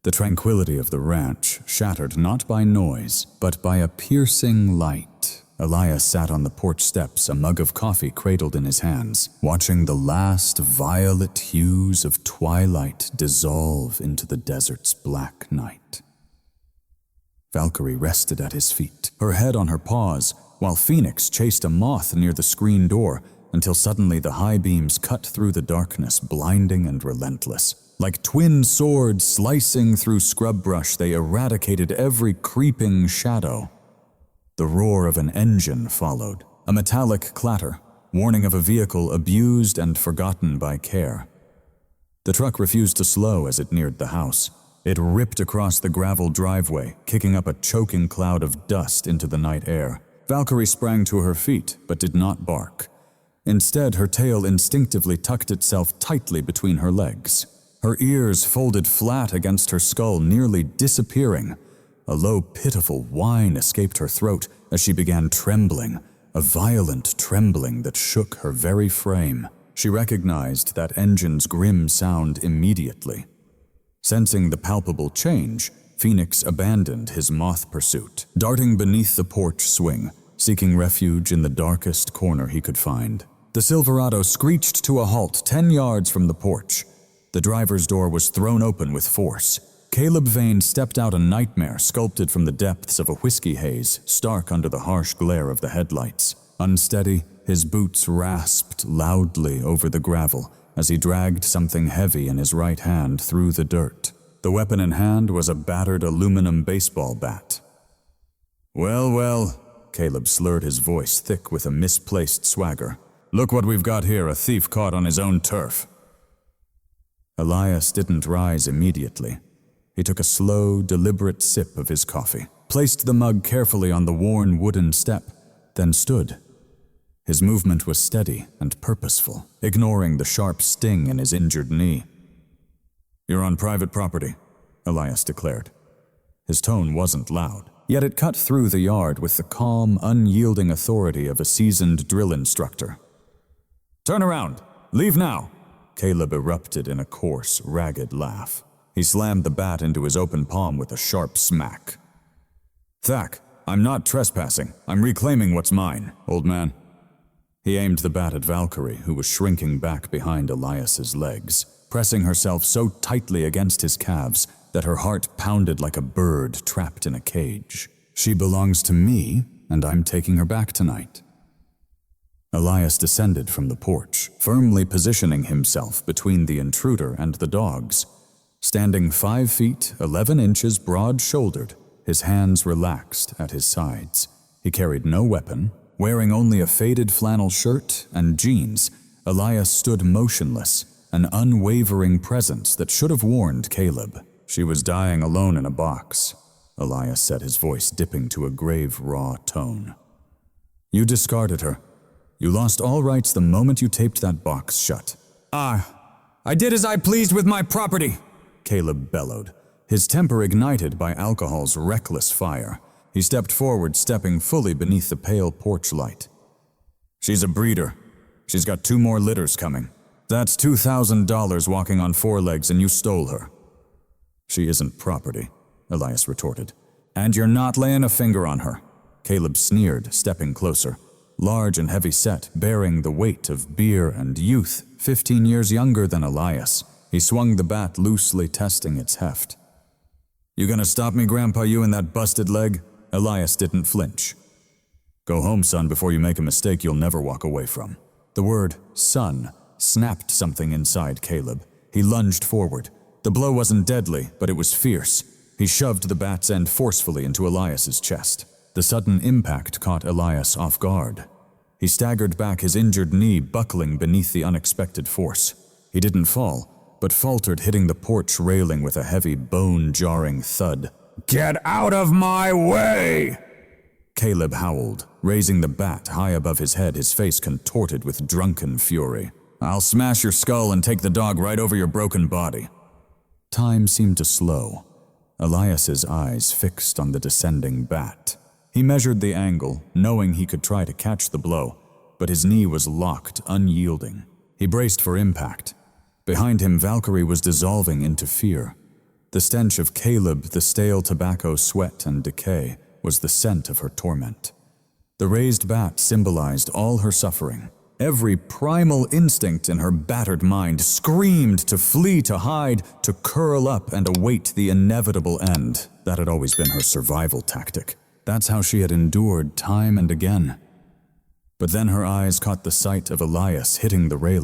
The tranquility of the ranch, shattered not by noise, but by a piercing light. Elias sat on the porch steps, a mug of coffee cradled in his hands, watching the last violet hues of twilight dissolve into the desert's black night. Valkyrie rested at his feet, her head on her paws, while Phoenix chased a moth near the screen door until suddenly the high beams cut through the darkness, blinding and relentless. Like twin swords slicing through scrub brush, they eradicated every creeping shadow. The roar of an engine followed, a metallic clatter, warning of a vehicle abused and forgotten by care. The truck refused to slow as it neared the house. It ripped across the gravel driveway, kicking up a choking cloud of dust into the night air. Valkyrie sprang to her feet, but did not bark. Instead, her tail instinctively tucked itself tightly between her legs. Her ears folded flat against her skull, nearly disappearing. A low, pitiful whine escaped her throat as she began trembling, a violent trembling that shook her very frame. She recognized that engine's grim sound immediately. Sensing the palpable change, Phoenix abandoned his moth pursuit, darting beneath the porch swing, seeking refuge in the darkest corner he could find. The Silverado screeched to a halt 10 yards from the porch. The driver's door was thrown open with force. Caleb Vane stepped out, a nightmare sculpted from the depths of a whiskey haze, stark under the harsh glare of the headlights. Unsteady, his boots rasped loudly over the gravel as he dragged something heavy in his right hand through the dirt. The weapon in hand was a battered aluminum baseball bat. "Well, well," Caleb slurred his voice thick with a misplaced swagger. "Look what we've got here, a thief caught on his own turf." Elias didn't rise immediately. He took a slow, deliberate sip of his coffee, placed the mug carefully on the worn wooden step, then stood. His movement was steady and purposeful, ignoring the sharp sting in his injured knee. "You're on private property," Elias declared. His tone wasn't loud, yet it cut through the yard with the calm, unyielding authority of a seasoned drill instructor. "Turn around! Leave now!" Caleb erupted in a coarse, ragged laugh. He slammed the bat into his open palm with a sharp smack. "Thack, I'm not trespassing. I'm reclaiming what's mine, old man." He aimed the bat at Valkyrie, who was shrinking back behind Elias's legs, pressing herself so tightly against his calves that her heart pounded like a bird trapped in a cage. "She belongs to me, and I'm taking her back tonight." Elias descended from the porch, firmly positioning himself between the intruder and the dogs. Standing 5 feet, 11 inches broad-shouldered, his hands relaxed at his sides. He carried no weapon. Wearing only a faded flannel shirt and jeans, Elias stood motionless, an unwavering presence that should have warned Caleb. "She was dying alone in a box," Elias said, his voice dipping to a grave, raw tone. "You discarded her. You lost all rights the moment you taped that box shut." I did as I pleased with my property," Caleb bellowed, his temper ignited by alcohol's reckless fire. He stepped forward, stepping fully beneath the pale porch light. "She's a breeder. She's got 2 more litters coming. That's $2,000 walking on 4 legs, and you stole her." "She isn't property," Elias retorted. "And you're not laying a finger on her," Caleb sneered, stepping closer. Large and heavy set, bearing the weight of beer and youth, 15 years younger than Elias. He swung the bat loosely, testing its heft. "You gonna stop me, Grandpa, you and that busted leg?" Elias didn't flinch. "Go home, son, before you make a mistake you'll never walk away from." The word son snapped something inside Caleb. He lunged forward. The blow wasn't deadly, but it was fierce. He shoved the bat's end forcefully into Elias's chest. The sudden impact caught Elias off guard. He staggered back, his injured knee buckling beneath the unexpected force. He didn't fall, but faltered, hitting the porch railing with a heavy, bone-jarring thud. "Get out of my way!" Caleb howled, raising the bat high above his head, his face contorted with drunken fury. "I'll smash your skull and take the dog right over your broken body." Time seemed to slow, Elias's eyes fixed on the descending bat. He measured the angle, knowing he could try to catch the blow, but his knee was locked, unyielding. He braced for impact. Behind him, Valkyrie was dissolving into fear. The stench of Caleb, the stale tobacco, sweat, and decay, was the scent of her torment. The raised bat symbolized all her suffering. Every primal instinct in her battered mind screamed to flee, to hide, to curl up and await the inevitable end. That had always been her survival tactic. That's how she had endured time and again. But then her eyes caught the sight of Elias hitting the railing.